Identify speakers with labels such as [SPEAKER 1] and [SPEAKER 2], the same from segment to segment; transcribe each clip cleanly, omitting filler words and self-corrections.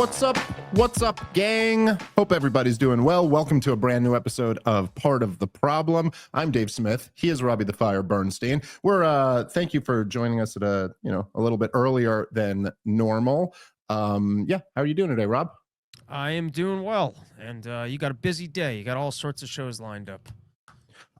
[SPEAKER 1] What's up? What's up, gang? Hope everybody's doing well. Welcome to a brand new episode of Part of the Problem. I'm Dave Smith. He is Robbie the Fire Bernstein. Thank you for joining us at a little bit earlier than normal. How are you doing today, Rob?
[SPEAKER 2] I am doing well, and you got a busy day. You got all sorts of shows lined up.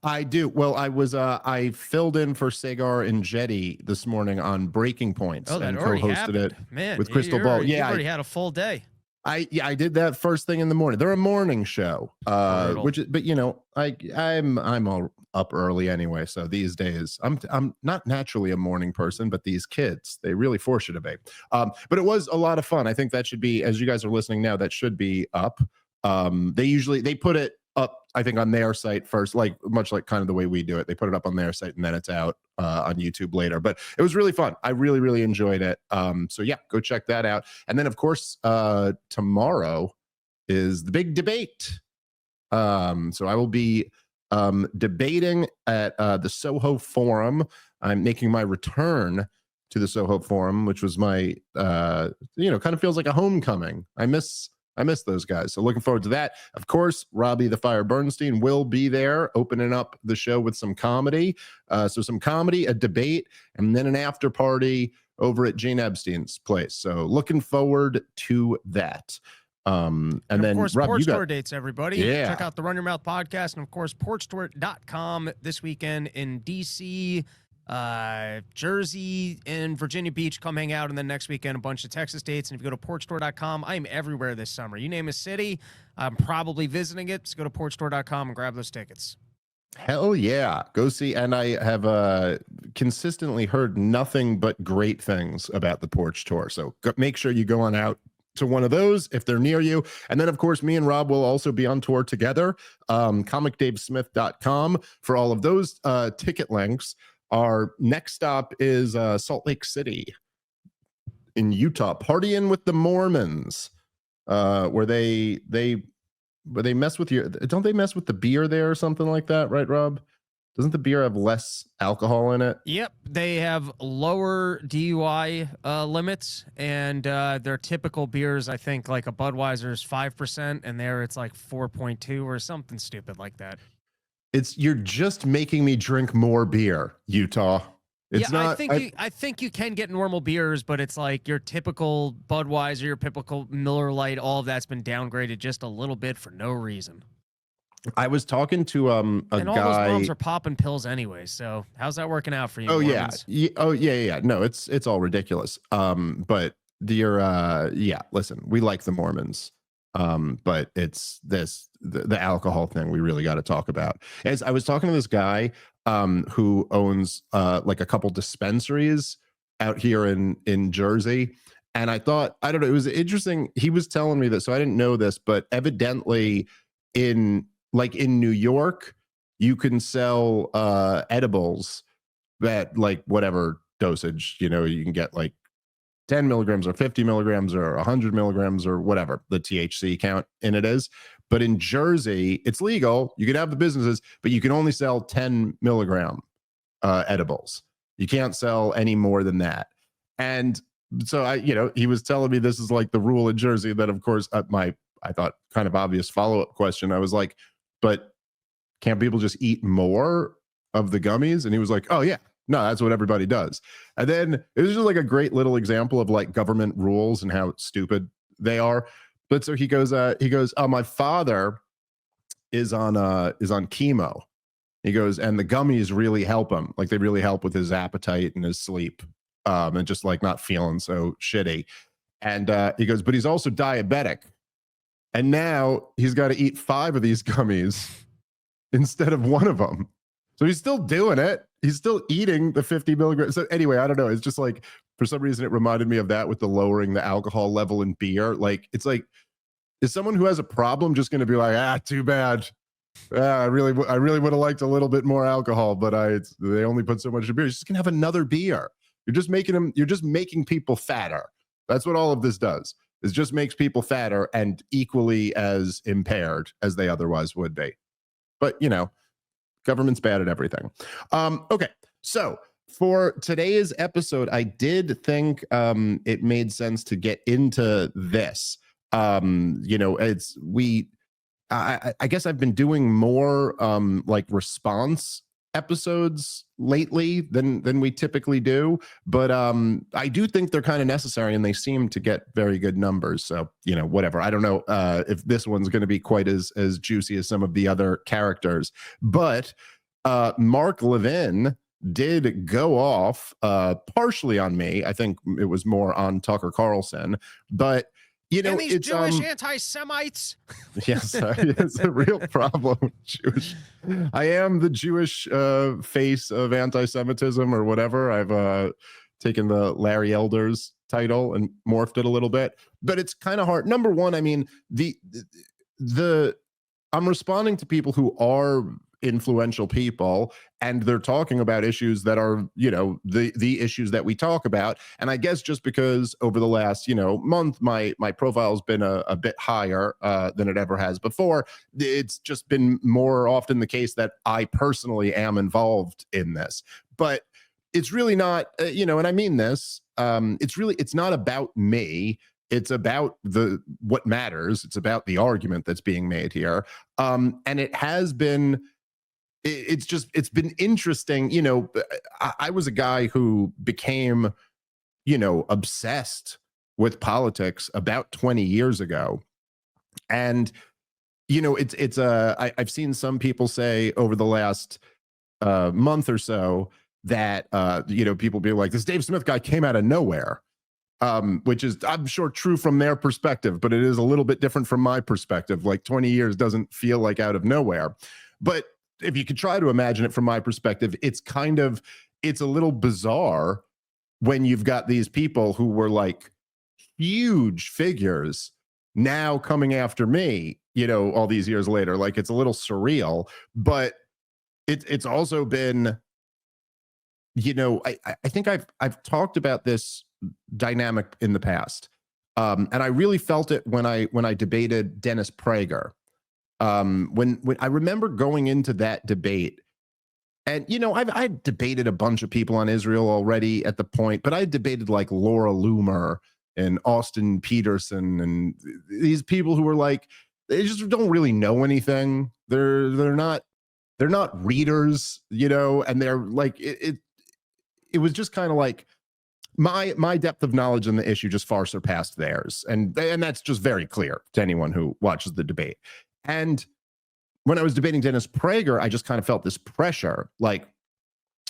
[SPEAKER 1] I do. Well, I filled in for Sagar and Jetty this morning on Breaking Points and co-hosted it with Crystal Ball.
[SPEAKER 2] Yeah, you already had a full day.
[SPEAKER 1] I did that first thing in the morning. They're a morning show, I'm all up early anyway. So these days, I'm not naturally a morning person, but these kids, they really force you to be. But it was a lot of fun. I think that should be, as you guys are listening now, that should be up. They put it up, I think, on their site first, much like kind of the way we do it. They put it up on their site and then it's out on YouTube later. But it was really fun. I really, really enjoyed it. So yeah, go check that out. And then of course, tomorrow is the big debate. So I will be debating at the Soho Forum. I'm making my return to the Soho Forum, which was my kind of feels like a homecoming. I miss those guys. So looking forward to that. Of course, Robbie the Fire Bernstein will be there opening up the show with some comedy. So some comedy, a debate, and then an after party over at Jane Epstein's place. So looking forward to that. And then,
[SPEAKER 2] of course,
[SPEAKER 1] Rob,
[SPEAKER 2] Porch Store dates, everybody.
[SPEAKER 1] Yeah.
[SPEAKER 2] Check out the Run Your Mouth podcast. And of course, porchstore.com this weekend in DC, Jersey, and Virginia Beach. Come hang out. And then next weekend, a bunch of Texas dates. And if you go to porchstore.com, I'm everywhere this summer. You name a city, I'm probably visiting it. So go to porchstore.com and grab those tickets.
[SPEAKER 1] Hell yeah. Go see. And I have consistently heard nothing but great things about the Porch Tour. So make sure you go on out to one of those if they're near you. And then of course, me and Rob will also be on tour together. comicdavesmith.com for all of those ticket links. Our next stop is Salt Lake City in Utah, partying with the Mormons, where they mess with don't they mess with the beer there or something like that, right, Rob? Doesn't the beer have less alcohol in it?
[SPEAKER 2] Yep. They have lower DUI limits, and their typical beers, I think, like a Budweiser is 5%, and there it's like 4.2 or something stupid like that.
[SPEAKER 1] You're just making me drink more beer, Utah.
[SPEAKER 2] I think you can get normal beers, but it's like your typical Budweiser, your typical Miller Lite, all of that's been downgraded just a little bit for no reason.
[SPEAKER 1] I was talking to
[SPEAKER 2] and
[SPEAKER 1] guy.
[SPEAKER 2] all those moms are popping pills anyway. So how's that working out for you?
[SPEAKER 1] Oh
[SPEAKER 2] Mormons?
[SPEAKER 1] yeah. No, it's all ridiculous. But listen, we like the Mormons. But it's the alcohol thing we really got to talk about. As I was talking to this guy who owns like a couple dispensaries out here in Jersey, and I thought, I don't know, it was interesting. He was telling me that, so I didn't know this, but evidently in New York, you can sell edibles that like whatever dosage, you can get like 10 milligrams or 50 milligrams or 100 milligrams or whatever the THC count in it is. But in Jersey, it's legal. You can have the businesses, but you can only sell 10 milligram edibles. You can't sell any more than that. And so he was telling me this is like the rule in Jersey. That of course, I thought kind of obvious follow-up question. I was like, but can't people just eat more of the gummies? And he was like, oh yeah, no, that's what everybody does. And then it was just like a great little example of like government rules and how stupid they are. But so he goes, oh, my father is on chemo. He goes, and the gummies really help him. Like they really help with his appetite and his sleep, and just like not feeling so shitty. And he goes, but he's also diabetic. And now he's got to eat 5 of these gummies instead of 1 of them. So he's still doing it. He's still eating the 50 milligrams. So anyway, I don't know. It's just like, for some reason, it reminded me of that with the lowering the alcohol level in beer. Like, it's like, is someone who has a problem just going to be like, too bad. I really would have liked a little bit more alcohol, but they only put so much in beer. You're just going to have another beer. You're just making people fatter. That's what all of this does. It just makes people fatter and equally as impaired as they otherwise would be. But, government's bad at everything. Okay, so for today's episode, I did think it made sense to get into this. You know, I guess I've been doing more like response episodes lately than we typically do, but I do think they're kind of necessary, and they seem to get very good numbers. So, you know, whatever. I don't know if this one's going to be quite as juicy as some of the other characters, but Mark Levin did go off partially on me. I think it was more on Tucker Carlson, but you know,
[SPEAKER 2] and these
[SPEAKER 1] it's
[SPEAKER 2] Jewish anti-Semites.
[SPEAKER 1] yes, it's a real problem with Jewish. I am the Jewish face of anti-Semitism or whatever. I've taken the Larry Elders title and morphed it a little bit, but it's kind of hard. Number one, I mean, the I'm responding to people who are influential people, and they're talking about issues that are, you know, the issues that we talk about. And I guess just because over the last, you know, month, my profile has been a bit higher than it ever has before, it's just been more often the case that I personally am involved in this. But it's really not, you know, and I mean this, it's not about me. It's about what matters. It's about the argument that's being made here. And it has been, it's been interesting. You know, I was a guy who became, you know, obsessed with politics about 20 years ago. And, you know, I've seen some people say over the last month or so that, you know, people be like, this Dave Smith guy came out of nowhere. Which is, I'm sure, true from their perspective, but it is a little bit different from my perspective. Like 20 years doesn't feel like out of nowhere. But if you could try to imagine it from my perspective, it's a little bizarre when you've got these people who were like huge figures now coming after me, you know, all these years later. Like, it's a little surreal, but it's also been, you know, I think I've talked about this dynamic in the past, and I really felt it when I debated Dennis Prager. When I remember going into that debate, and you know, I debated a bunch of people on Israel already at the point, but I debated like Laura Loomer and Austin Peterson and these people who were like, they just don't really know anything. They're not readers, you know, and they're like it was just kind of like my depth of knowledge on the issue just far surpassed theirs, and that's just very clear to anyone who watches the debate. And when I was debating Dennis Prager, I just kind of felt this pressure. Like,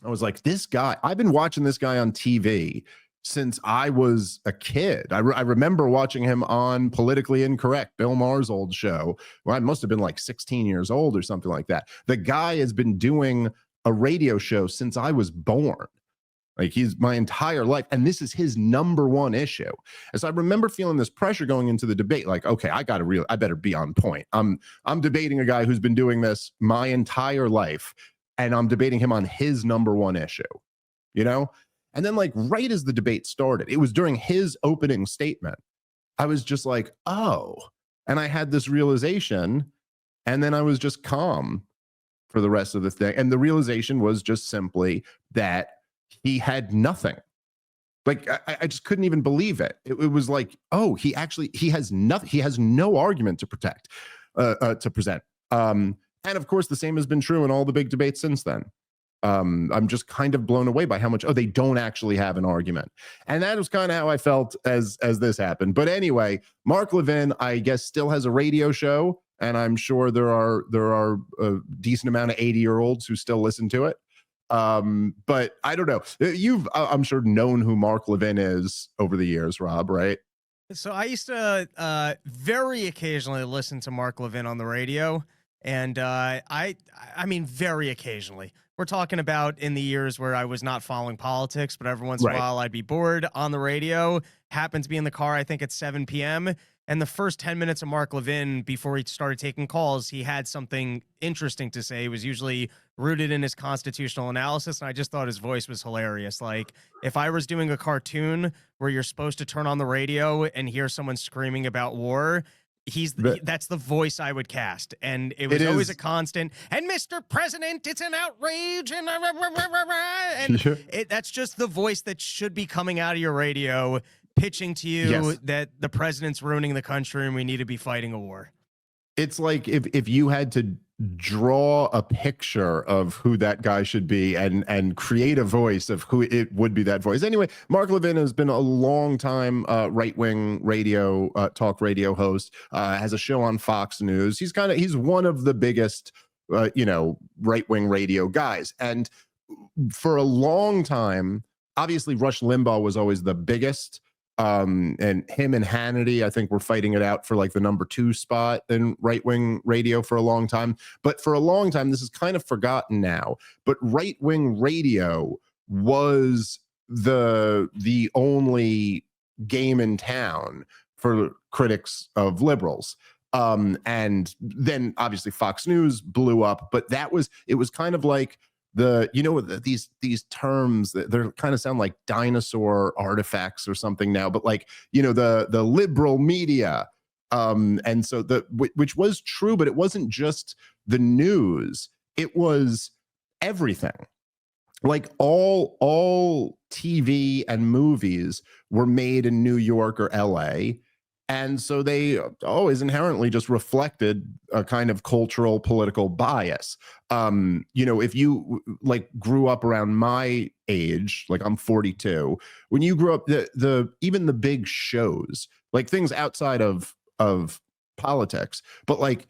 [SPEAKER 1] I was like, this guy, I've been watching this guy on TV since I was a kid. I remember watching him on Politically Incorrect, Bill Maher's old show, where I must have been like 16 years old or something like that. The guy has been doing a radio show since I was born. Like, he's my entire life, and this is his number one issue. And so I remember feeling this pressure going into the debate, like, okay, I better be on point. I'm debating a guy who's been doing this my entire life, and I'm debating him on his number one issue, you know? And then, like, right as the debate started, it was during his opening statement, I was just like, oh, and I had this realization, and then I was just calm for the rest of the thing. And the realization was just simply that he had nothing. Like, I just couldn't even believe it. It was like, oh, he has nothing. He has no argument to present. And of course, the same has been true in all the big debates since then. I'm just kind of blown away by how much, oh, they don't actually have an argument. And that was kind of how I felt as this happened. But anyway, Mark Levin, I guess, still has a radio show, and I'm sure there are a decent amount of 80-year-olds who still listen to it. But I don't know. You've, I'm sure, known who Mark Levin is over the years, Rob, right?
[SPEAKER 2] So I used to very occasionally listen to Mark Levin on the radio, and I mean, very occasionally. We're talking about in the years where I was not following politics, but every once in a while I'd be bored on the radio, happened to be in the car, I think at 7 p.m., and the first 10 minutes of Mark Levin before he started taking calls, he had something interesting to say. It was usually rooted in his constitutional analysis, and I just thought his voice was hilarious. Like, if I was doing a cartoon where you're supposed to turn on the radio and hear someone screaming about war, that's the voice I would cast. And it was always a constant, and Mr. President, it's an outrage, and that's just the voice that should be coming out of your radio pitching to you
[SPEAKER 1] Yes.
[SPEAKER 2] that the president's ruining the country and we need to be fighting a war.
[SPEAKER 1] It's like if you had to draw a picture of who that guy should be and create a voice of who it would be, that voice. Anyway, Mark Levin has been a long time right-wing radio talk radio host, has a show on Fox News. He's one of the biggest right-wing radio guys, and for a long time, obviously Rush Limbaugh was always the biggest. And him and Hannity, I think, were fighting it out for like the number 2 spot in right-wing radio for a long time. But for a long time, this is kind of forgotten now, but right-wing radio was the only game in town for critics of liberals. And then obviously Fox News blew up, but it was kind of like these terms that they're kind of sound like dinosaur artifacts or something now, but like, the liberal media. And so which was true, but it wasn't just the news. It was everything. Like all TV and movies were made in New York or LA. And so they always inherently just reflected a kind of cultural political bias. If you like grew up around my age, like I'm 42, when you grew up, even the big shows, like things outside of politics, but like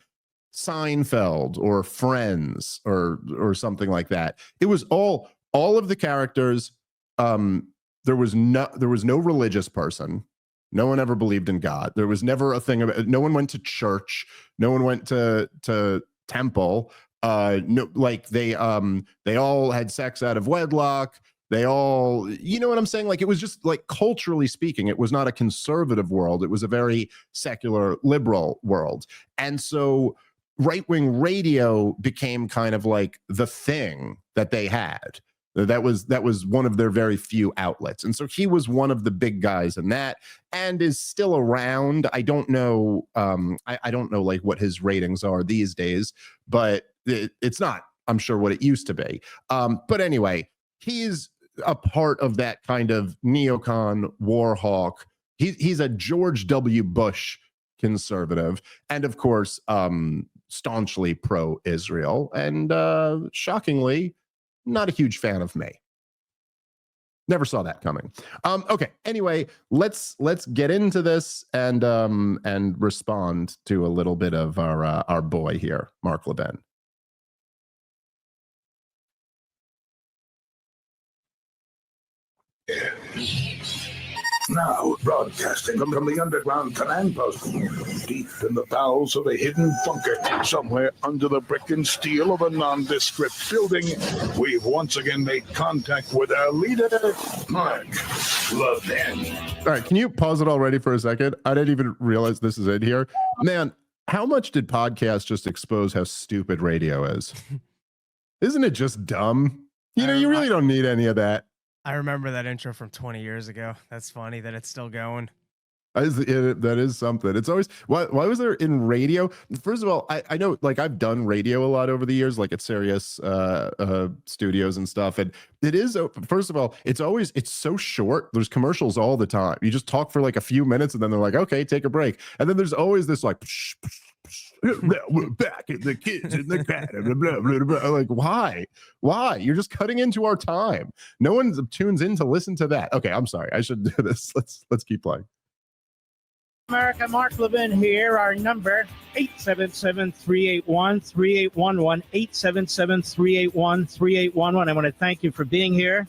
[SPEAKER 1] Seinfeld or Friends or something like that, it was all of the characters. There was no religious person. No one ever believed in God. There was never a thing about. No one went to church. No one went to temple. No, like they all had sex out of wedlock. They all, you know what I'm saying? Like it was just like culturally speaking, it was not a conservative world. It was a very secular liberal world. And so right-wing radio became kind of like the thing that they had. That was one of their very few outlets. And so he was one of the big guys in that, and is still around. I don't know. I don't know like what his ratings are these days, but it's not, I'm sure, what it used to be. But anyway, he's a part of that kind of neocon war hawk. He's a George W. Bush conservative, and of course, staunchly pro-Israel, and shockingly, not a huge fan of me. Never saw that coming. Okay. Anyway, let's get into this and respond to a little bit of our boy here, Mark Levin.
[SPEAKER 3] Now, broadcasting from the underground command post, deep in the bowels of a hidden bunker, somewhere under the brick and steel of a nondescript building, we've once again made contact with our leader, Mark Levin.
[SPEAKER 1] All right, can you pause it already for a second? I didn't even realize this is in here. Man, how much did podcasts just expose how stupid radio is? Isn't it just dumb? You really don't need any of that.
[SPEAKER 2] I remember that intro from 20 years ago. That's funny that it's still going.
[SPEAKER 1] That is something. It's always, why was there in radio? First of all, I know, like, I've done radio a lot over the years, like at Sirius studios and stuff. And it is, first of all, it's so short. There's commercials all the time. You just talk for like a few minutes and then they're like, okay, take a break. And then there's always this like, we're back and the kids in the cat, blah, blah, blah, blah. Like, why? You're just cutting into our time. No one tunes in to listen to that. Okay, I'm sorry. I should do this. Let's keep playing.
[SPEAKER 4] America, Mark Levin here. Our number, 877-381-3811, 877-381-3811. I want to thank you for being here.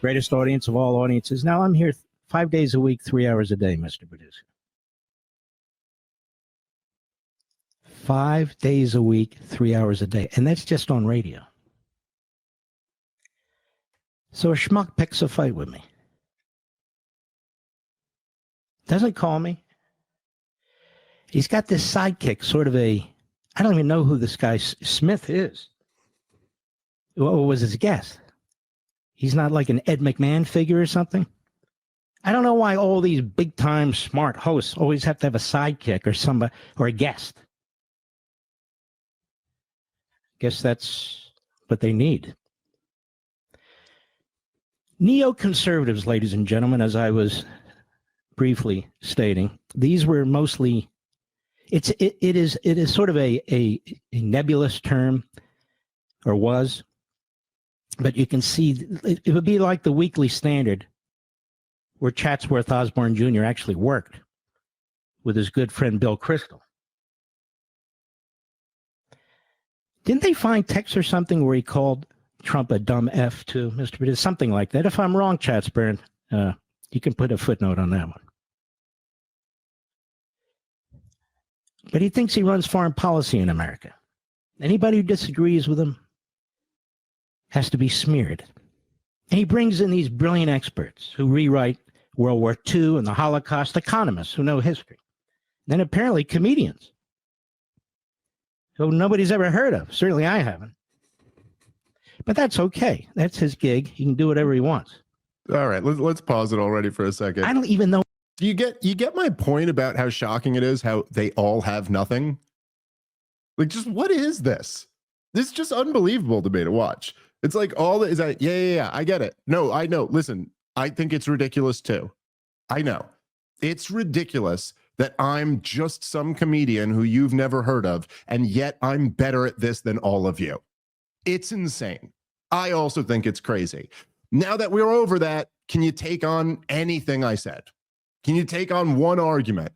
[SPEAKER 4] Greatest audience of all audiences. Now, I'm here 5 days a week, 3 hours a day, Mr. Producer. 5 days a week, 3 hours a day. And that's just on radio. So a schmuck picks a fight with me. Doesn't call me. He's got this sidekick, sort of I don't even know who this guy Smith is. What was his guess? He's not like an Ed McMahon figure or something? I don't know why all these big-time smart hosts always have to have a sidekick or somebody or a guest. Guess that's what they need. Neoconservatives, ladies and gentlemen, as I was briefly stating, these were mostly, it is sort of a nebulous term, or was, but you can see it would be like the Weekly Standard, where Chatsworth Osborne Jr. actually worked with his good friend Bill Kristol. Didn't they find text or something where he called Trump a dumb F too, Mr. Bidis? Something like that. If I'm wrong, Chatsburn, you can put a footnote on that one. But he thinks he runs foreign policy in America. Anybody who disagrees with him has to be smeared. And he brings in these brilliant experts who rewrite World War II and the Holocaust, economists who know history. Then apparently comedians who nobody's ever heard of. Certainly I haven't. But that's okay. That's his gig. He can do whatever he wants.
[SPEAKER 1] All right, let's pause it already for a second.
[SPEAKER 4] I don't even know.
[SPEAKER 1] Do you get my point about how shocking it is how they all have nothing? Like, just what is this? This is just unbelievable to me to watch. It's like all that is that, yeah, I get it. No, I know. Listen, I think it's ridiculous too. I know. It's ridiculous that I'm just some comedian who you've never heard of, and yet I'm better at this than all of you. It's insane. I also think it's crazy. Now that we're over that, can you take on anything I said? Can you take on one argument?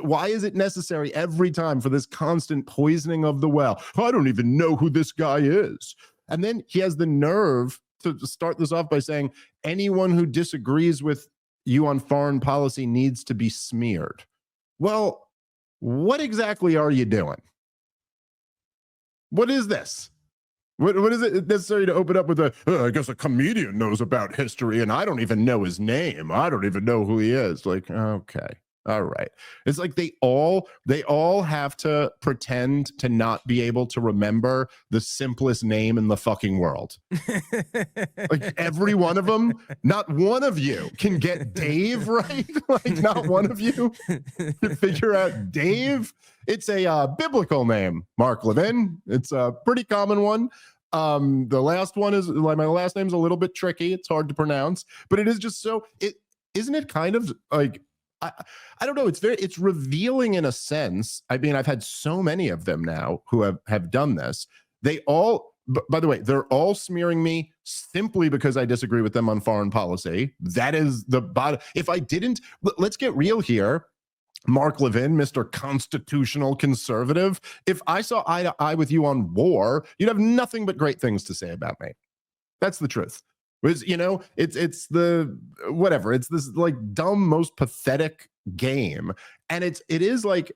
[SPEAKER 1] Why is it necessary every time for this constant poisoning of the well? I don't even know who this guy is. And then he has the nerve to start this off by saying anyone who disagrees with you on foreign policy needs to be smeared. Well, what exactly are you doing? What is this? What is it necessary to open up with I guess a comedian knows about history and I don't even know his name. I don't even know who he is. Like, okay. All right. It's like they all have to pretend to not be able to remember the simplest name in the fucking world. Like every one of them, not one of you can get Dave right. Like not one of you can figure out Dave. It's a biblical name, Mark Levin. It's a pretty common one. The last one is like my last name's a little bit tricky. It's hard to pronounce, but it is just so isn't it kind of like I don't know. It's revealing in a sense. I mean, I've had so many of them now who have done this. They all, by the way, they're all smearing me simply because I disagree with them on foreign policy. That is the bottom. If I didn't, let's get real here. Mark Levin, Mr. Constitutional Conservative. If I saw eye to eye with you on war, you'd have nothing but great things to say about me. That's the truth. It's the whatever. It's this like dumb, most pathetic game, and it is like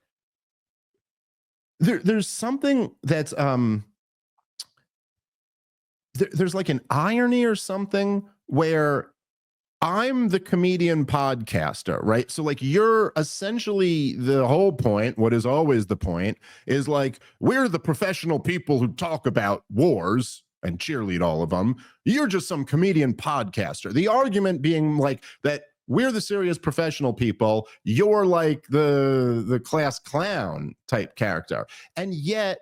[SPEAKER 1] there's something that's there's like an irony or something where I'm the comedian podcaster, right? So like you're essentially the whole point, what is always the point, is like we're the professional people who talk about wars and cheerlead all of them. You're just some comedian podcaster. The argument being like that we're the serious professional people. You're like the class clown type character. And yet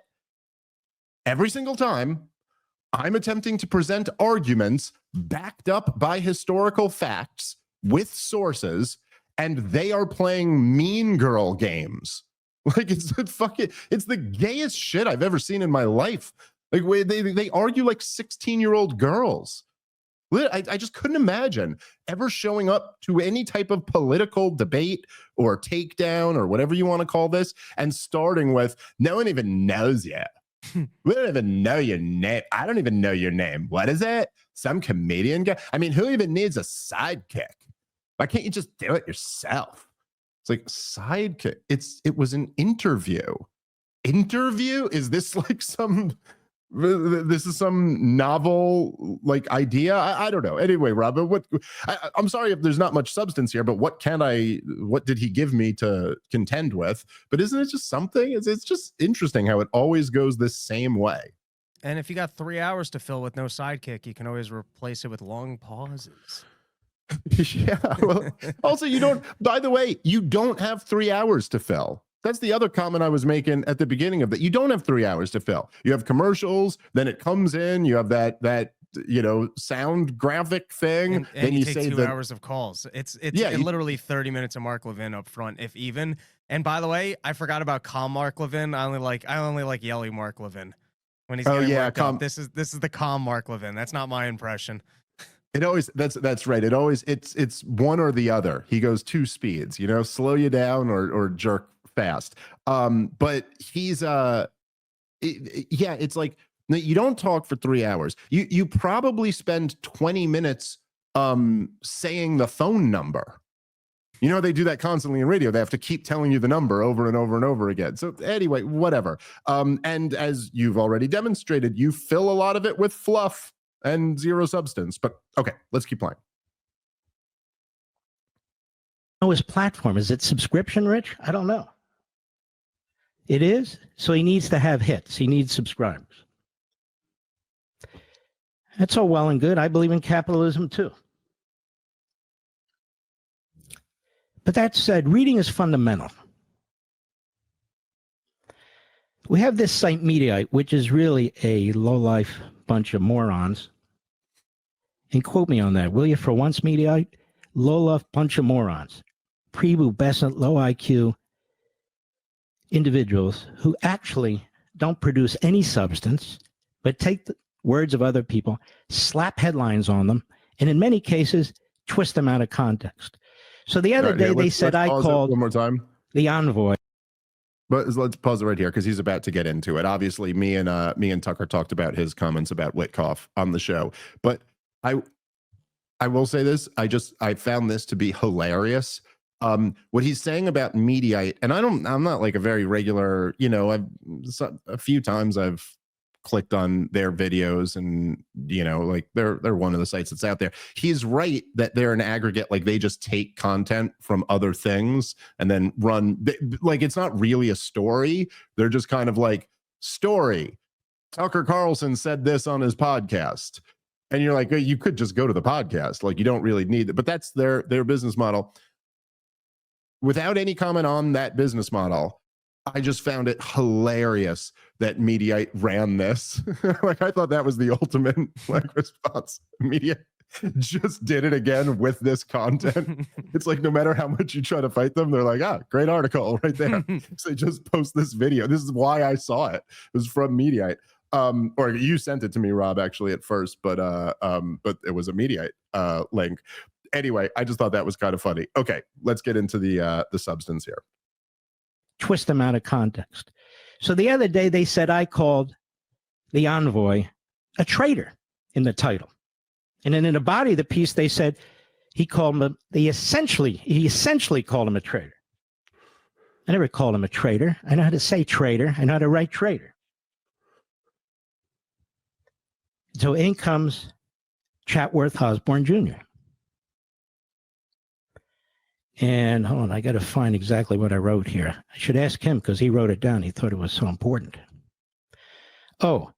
[SPEAKER 1] every single time I'm attempting to present arguments backed up by historical facts with sources, and they are playing mean girl games. Like it's the gayest shit I've ever seen in my life. Like they argue like 16-year-old girls. I just couldn't imagine ever showing up to any type of political debate or takedown or whatever you want to call this and starting with, no one even knows you. We don't even know your name. I don't even know your name. What is it? Some comedian guy? I mean, who even needs a sidekick? Why can't you just do it yourself? It's like sidekick. It was an interview. Interview? Is this like this is some novel like idea? I don't know. Anyway, Rob, I'm sorry if there's not much substance here, but what did he give me to contend with? But isn't it just something? It's just interesting how it always goes this same way.
[SPEAKER 2] And if you got 3 hours to fill with no sidekick, you can always replace it with long pauses.
[SPEAKER 1] Yeah. Well, also, by the way, you don't have 3 hours to fill. That's the other comment I was making at the beginning of that. You don't have 3 hours to fill. You have commercials, then it comes in, you have that sound graphic thing.
[SPEAKER 2] And
[SPEAKER 1] then
[SPEAKER 2] you
[SPEAKER 1] you
[SPEAKER 2] take
[SPEAKER 1] say
[SPEAKER 2] 2 hours of calls. It's literally 30 minutes of Mark Levin up front, if even. And by the way, I forgot about calm Mark Levin. I only like yelly Mark Levin when he's getting worked up. This is the calm Mark Levin. That's not my impression.
[SPEAKER 1] It always that's right. It's one or the other. He goes two speeds, slow you down or jerk fast. But he's it's like you don't talk for 3 hours. You probably spend 20 minutes saying the phone number. They do that constantly in radio. They have to keep telling you the number over and over and over again. So anyway, whatever. And as you've already demonstrated, you fill a lot of it with fluff and zero substance. But okay, let's keep playing.
[SPEAKER 4] His platform, is it subscription rich? I don't know. It is. So he needs to have hits. He needs subscribers. That's all well and good. I believe in capitalism too. But that said, reading is fundamental. We have this site Mediaite, which is really a low-life bunch of morons. And quote me on that, will you, for once, Mediaite? Low-life bunch of morons. Prepubescent, low IQ individuals who actually don't produce any substance, but take the words of other people, slap headlines on them, and in many cases, twist them out of context. So the other day they said I called
[SPEAKER 1] one more time.
[SPEAKER 4] The Envoy.
[SPEAKER 1] But let's pause it right here because he's about to get into it. Obviously, me and Tucker talked about his comments about Witkoff on the show. But I will say this: I found this to be hilarious. What he's saying about Mediaite, and I'm not like a very regular, a few times I've clicked on their videos and like they're one of the sites that's out there. He's right that they're an aggregate, like they just take content from other things and then run, like it's not really a story. They're just kind of like, story, Tucker Carlson said this on his podcast, and you're like, you could just go to the podcast, like you don't really need it. But that's their business model. Without any comment on that business model, I just found it hilarious that Mediaite ran this. Like I thought that was the ultimate response. Mediaite just did it again with this content. It's like no matter how much you try to fight them, they're like, great article right there. So they just post this video. This is why I saw it. It was from Mediaite. Or you sent it to me, Rob, actually at first, but it was a Mediaite link. Anyway, I just thought that was kind of funny. Okay, let's get into the substance here.
[SPEAKER 4] Twist them out of context. So the other day they said I called the Envoy a traitor in the title. And then in the body of the piece, they said he essentially called him a traitor. I never called him a traitor. I know how to say traitor. I know how to write traitor. So in comes Chatworth Osborne Jr. And hold on, I got to find exactly what I wrote here. I should ask him because he wrote it down. He thought it was so important. Oh,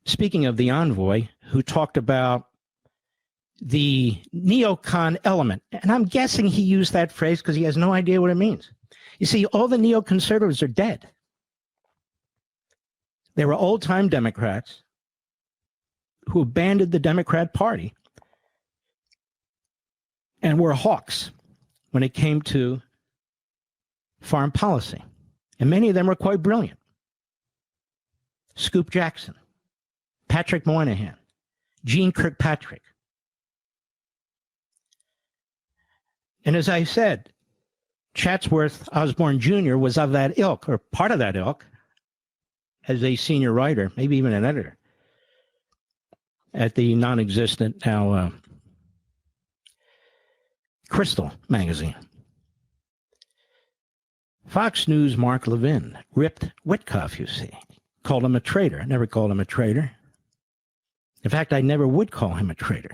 [SPEAKER 4] speaking of the Envoy, who talked about the neocon element, and I'm guessing he used that phrase because he has no idea what it means. You see, all the neoconservatives are dead. They were old-time Democrats who abandoned the Democrat Party and were hawks when it came to foreign policy. And many of them were quite brilliant. Scoop Jackson, Patrick Moynihan, Gene Kirkpatrick. And as I said, Chatsworth Osborne Jr. was of that ilk, or part of that ilk, as a senior writer, maybe even an editor, at the non-existent now Crystal magazine. Fox News' Mark Levin ripped Witkoff, you see, called him a traitor. I never called him a traitor. In fact, I never would call him a traitor.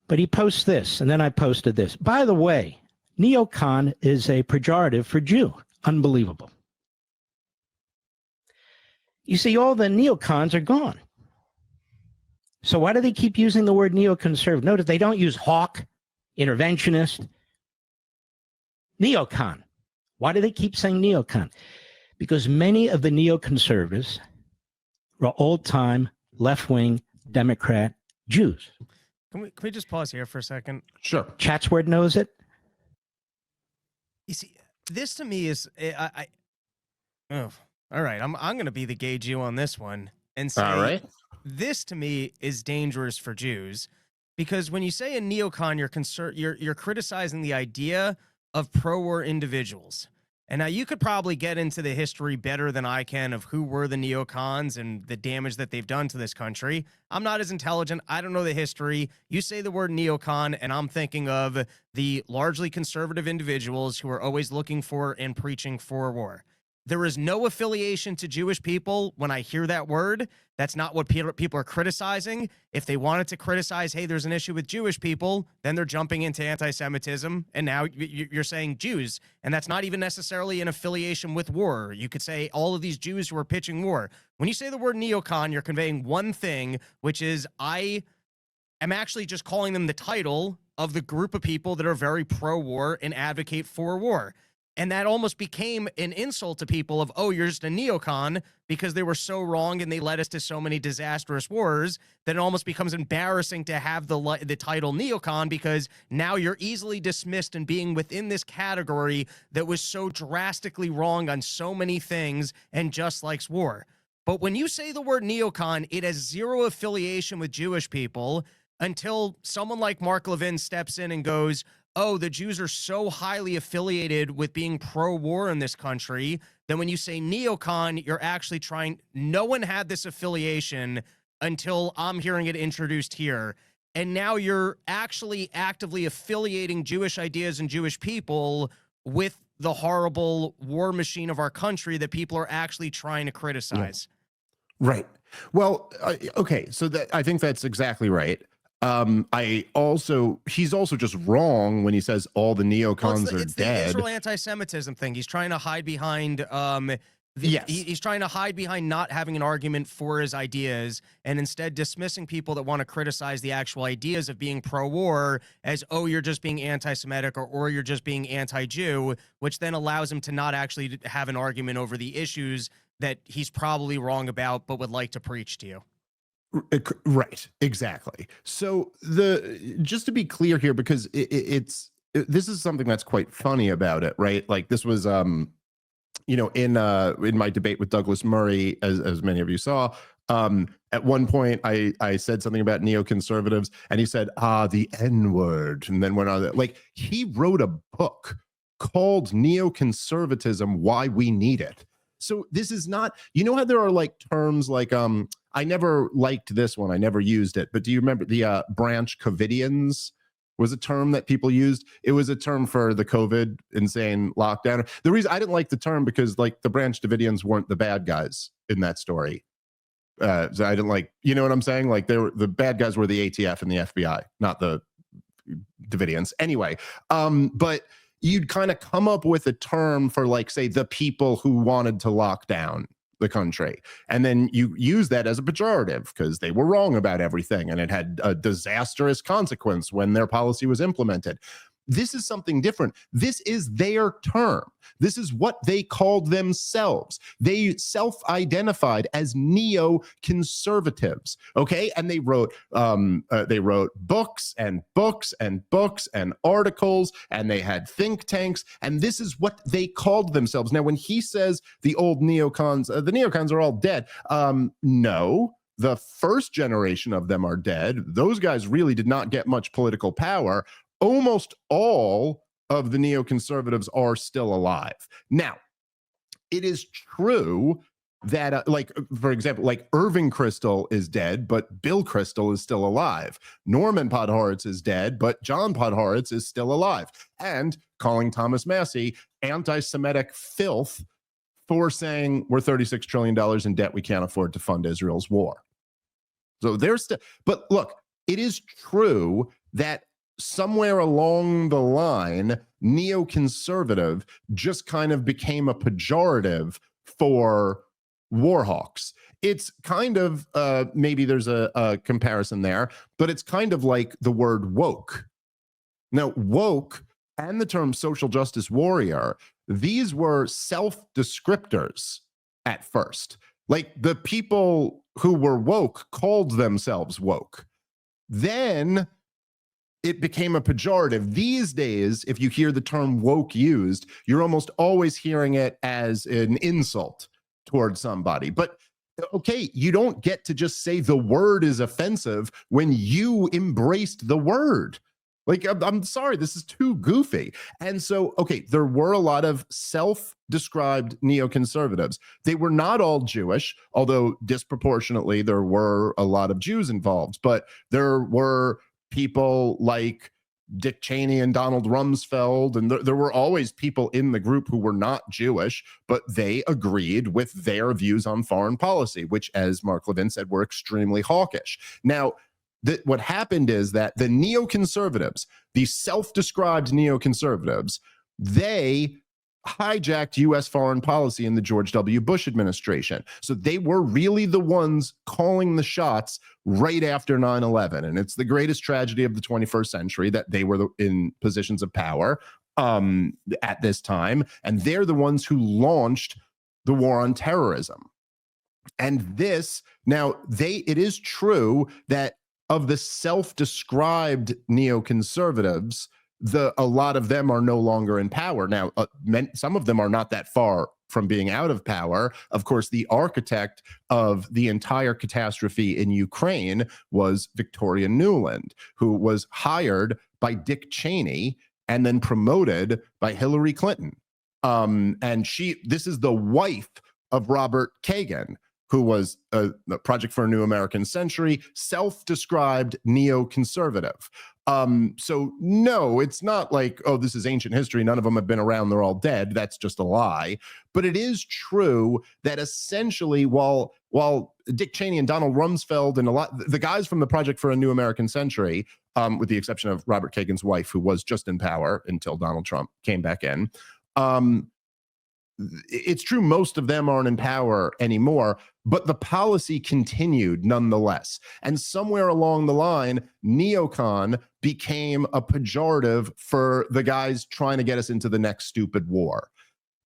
[SPEAKER 4] But he posts this, and then I posted this. By the way, neocon is a pejorative for Jew. Unbelievable. You see, all the neocons are gone. So why do they keep using the word neoconservative? Notice they don't use hawk, interventionist, neocon. Why do they keep saying neocon? Because many of the neoconservatives were old-time left-wing Democrat Jews.
[SPEAKER 2] Can we just pause here for a second?
[SPEAKER 1] Sure.
[SPEAKER 4] Chatsworth knows it.
[SPEAKER 2] You see, this to me is oh, all right. I'm going to be the gay Jew on this one and say
[SPEAKER 1] All right.
[SPEAKER 2] this to me is dangerous for Jews, because when you say a neocon, you're criticizing the idea of pro-war individuals. And now you could probably get into the history better than I can of who were the neocons and the damage that they've done to this country. I'm not as intelligent. I don't know the history. You say the word neocon, and I'm thinking of the largely conservative individuals who are always looking for and preaching for war. There is no affiliation to Jewish people when I hear that word. That's not what people are criticizing. If they wanted to criticize, hey, there's an issue with Jewish people, then they're jumping into anti-Semitism, and now you're saying Jews, and that's not even necessarily an affiliation with war. You could say all of these Jews who are pitching war. When you say the word neocon, you're conveying one thing, which is I am actually just calling them the title of the group of people that are very pro-war and advocate for war. And that almost became an insult to people of, oh, you're just a neocon, because they were so wrong and they led us to so many disastrous wars that it almost becomes embarrassing to have the title neocon, because now you're easily dismissed and being within this category that was so drastically wrong on so many things and just likes war. But when you say the word neocon, it has zero affiliation with Jewish people until someone like Mark Levin steps in and goes, oh, the Jews are so highly affiliated with being pro-war in this country, then when you say neocon, you're actually trying, no one had this affiliation until I'm hearing it introduced here. And now you're actually actively affiliating Jewish ideas and Jewish people with the horrible war machine of our country that people are actually trying to criticize.
[SPEAKER 1] Yeah. Right. Well, okay. So I think that's exactly right. He's also just wrong when he says all the neocons are
[SPEAKER 2] it's
[SPEAKER 1] dead.
[SPEAKER 2] The Israel anti-Semitism thing. He's trying to hide behind,
[SPEAKER 1] Yes.
[SPEAKER 2] He's trying to hide behind not having an argument for his ideas and instead dismissing people that want to criticize the actual ideas of being pro-war as, oh, you're just being anti-Semitic or you're just being anti-Jew, which then allows him to not actually have an argument over the issues that he's probably wrong about but would like to preach to you.
[SPEAKER 1] Right, exactly. So just to be clear here, because this is something that's quite funny about it, right? Like this was, in my debate with Douglas Murray, as many of you saw, at one point I said something about neoconservatives, and he said, the N-word, and then went on. Like he wrote a book called Neoconservatism: Why We Need It. So this is not, how there are like terms like, I never liked this one, I never used it, but do you remember the branch Covidians was a term that people used? It was a term for the COVID insane lockdown. The reason I didn't like the term, because like the branch Davidians weren't the bad guys in that story. So I didn't like, you know what I'm saying? Like the bad guys were the ATF and the FBI, not the Davidians. Anyway, but you'd kind of come up with a term for, like, say, the people who wanted to lock down the country. And then you use that as a pejorative because they were wrong about everything and it had a disastrous consequence when their policy was implemented. This is something different. This is their term. This is what they called themselves. They self-identified as neoconservatives. Okay, and they wrote books and books and books and articles, and they had think tanks. And this is what they called themselves. Now, when he says the old neocons, the neocons are all dead. No. The first generation of them are dead. Those guys really did not get much political power. Almost all of the neoconservatives are still alive. Now, it is true that, for example, like Irving Kristol is dead, but Bill Kristol is still alive. Norman Podhoretz is dead, but John Podhoretz is still alive. And calling Thomas Massie anti-Semitic filth for saying we're $36 trillion in debt, we can't afford to fund Israel's war. So there's still, but look, it is true that somewhere along the line, neoconservative just kind of became a pejorative for war hawks. It's kind of, maybe there's a comparison there, but it's kind of like the word woke. Now, woke and the term social justice warrior, these were self-descriptors at first. Like the people who were woke called themselves woke. Then it became a pejorative. These days, if you hear the term woke used, you're almost always hearing it as an insult towards somebody. But okay, you don't get to just say the word is offensive when you embraced the word. Like, I'm sorry, this is too goofy. And so, okay, there were a lot of self-described neoconservatives. They were not all Jewish, although disproportionately there were a lot of Jews involved. But there were people like Dick Cheney and Donald Rumsfeld, and there were always people in the group who were not Jewish, but they agreed with their views on foreign policy, which, as Mark Levin said, were extremely hawkish. Now, what happened is that the neoconservatives, the self-described neoconservatives, they hijacked U.S. foreign policy in the George W. Bush administration. So they were really the ones calling the shots right after 9/11. And it's the greatest tragedy of the 21st century that they were in positions of power at this time. And they're the ones who launched the war on terrorism. And this, now, it is true that of the self-described neoconservatives, a lot of them are no longer in power. Now, some of them are not that far from being out of power. Of course, the architect of the entire catastrophe in Ukraine was Victoria Nuland, who was hired by Dick Cheney and then promoted by Hillary Clinton. And this is the wife of Robert Kagan, who was a Project for a New American Century, self-described neoconservative. So no, it's not like, oh, this is ancient history. None of them have been around. They're all dead. That's just a lie. But it is true that essentially while Dick Cheney and Donald Rumsfeld and the guys from the Project for a New American Century, with the exception of Robert Kagan's wife, who was just in power until Donald Trump came back in, it's true most of them aren't in power anymore, but the policy continued nonetheless. And somewhere along the line, neocon became a pejorative for the guys trying to get us into the next stupid war.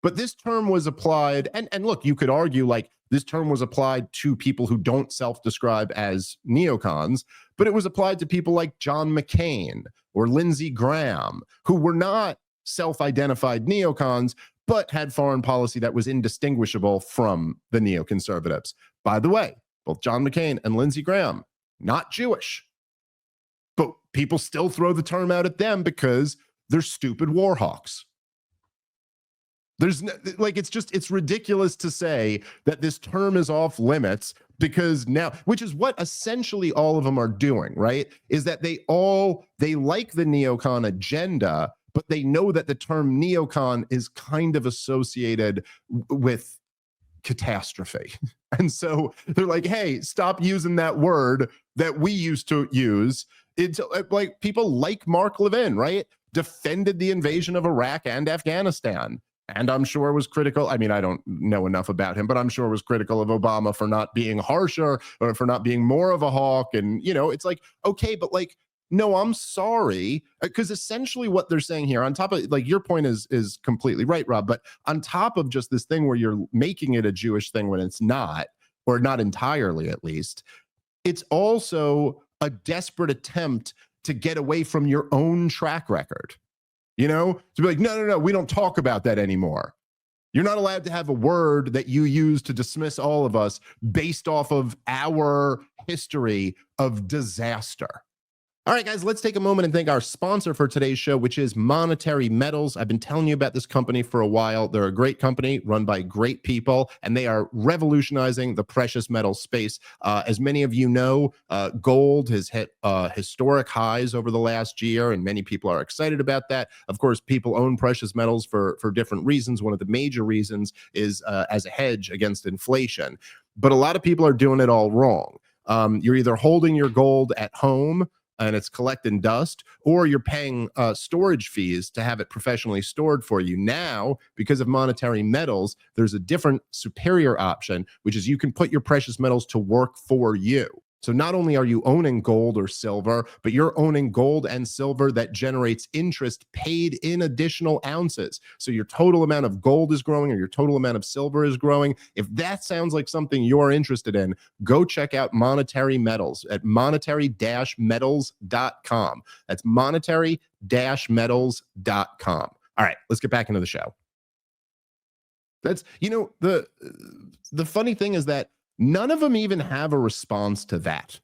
[SPEAKER 1] But this term was applied, and look, you could argue like this term was applied to people who don't self-describe as neocons, but it was applied to people like John McCain or Lindsey Graham, who were not self-identified neocons, but had foreign policy that was indistinguishable from the neoconservatives. By the way, both John McCain and Lindsey Graham, not Jewish, but people still throw the term out at them because they're stupid war hawks. There's it's ridiculous to say that this term is off limits because now, which is what essentially all of them are doing, right? Is that they like the neocon agenda, but they know that the term neocon is kind of associated with catastrophe. And so they're like, hey, stop using that word that we used to use. It's like people like Mark Levin, right? Defended the invasion of Iraq and Afghanistan. And I'm sure was critical. I mean, I don't know enough about him, but I'm sure was critical of Obama for not being harsher or for not being more of a hawk. And, it's like, okay, but like, no, I'm sorry, because essentially what they're saying here, on top of like your point is completely right, Rob, but on top of just this thing where you're making it a Jewish thing when it's not, or not entirely at least, it's also a desperate attempt to get away from your own track record, to be like, no, we don't talk about that anymore. You're not allowed to have a word that you use to dismiss all of us based off of our history of disaster. All right, guys, let's take a moment and thank our sponsor for today's show, which is Monetary Metals. I've been telling you about this company for a while. They're a great company run by great people, and they are revolutionizing the precious metal space. As many of you know, gold has hit historic highs over the last year, and many people are excited about that. Of course, people own precious metals for different reasons. One of the major reasons is as a hedge against inflation. But a lot of people are doing it all wrong. You're either holding your gold at home, and it's collecting dust, or you're paying storage fees to have it professionally stored for you. Now, because of Monetary Metals, there's a different superior option, which is you can put your precious metals to work for you. So not only are you owning gold or silver, but you're owning gold and silver that generates interest paid in additional ounces. So your total amount of gold is growing or your total amount of silver is growing. If that sounds like something you're interested in, go check out Monetary Metals at monetary-metals.com. That's monetary-metals.com. All right, let's get back into the show. That's, the funny thing is that none of them even have a response to that.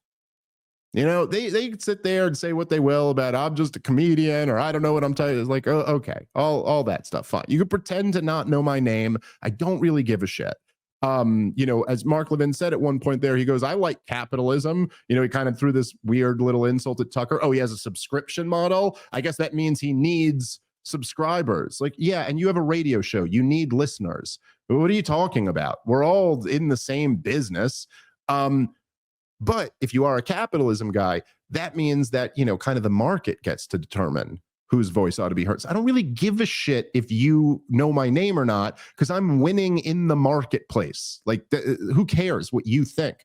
[SPEAKER 1] They can sit there and say what they will about, I'm just a comedian, or I don't know what I'm telling you. It's like, oh, okay, all that stuff, fine. You can pretend to not know my name. I don't really give a shit. As Mark Levin said at one point there, he goes, I like capitalism. He kind of threw this weird little insult at Tucker. Oh, he has a subscription model. I guess that means he needs subscribers. Like, yeah, and you have a radio show. You need listeners. What are you talking about? We're all in the same business. But if you are a capitalism guy, that means that, kind of the market gets to determine whose voice ought to be heard. So I don't really give a shit if you know my name or not, because I'm winning in the marketplace. Like, who cares what you think?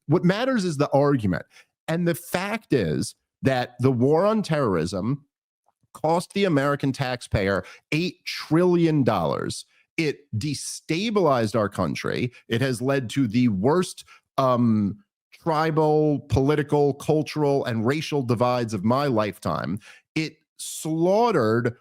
[SPEAKER 1] What matters is the argument. And the fact is that the war on terrorism cost the American taxpayer $8 trillion. It destabilized our country. It has led to the worst tribal, political, cultural, and racial divides of my lifetime. It slaughtered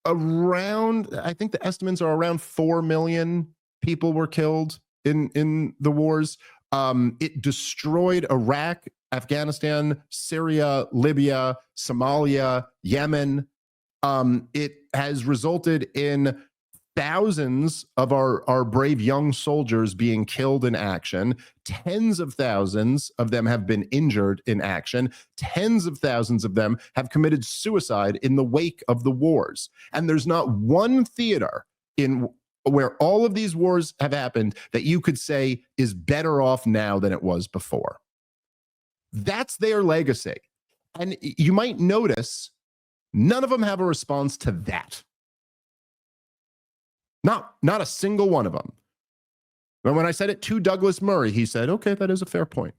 [SPEAKER 1] around, I think the estimates are around 4 million people were killed in the wars. It destroyed Iraq, Afghanistan, Syria, Libya, Somalia, Yemen. It has resulted in thousands of our brave young soldiers being killed in action. Tens of thousands of them have been injured in action. Tens of thousands of them have committed suicide in the wake of the wars. And there's not one theater in where all of these wars have happened that you could say is better off now than it was before. That's their legacy. And you might notice none of them have a response to that. Not a single one of them. But when I said it to Douglas Murray, he said, okay, that is a fair point.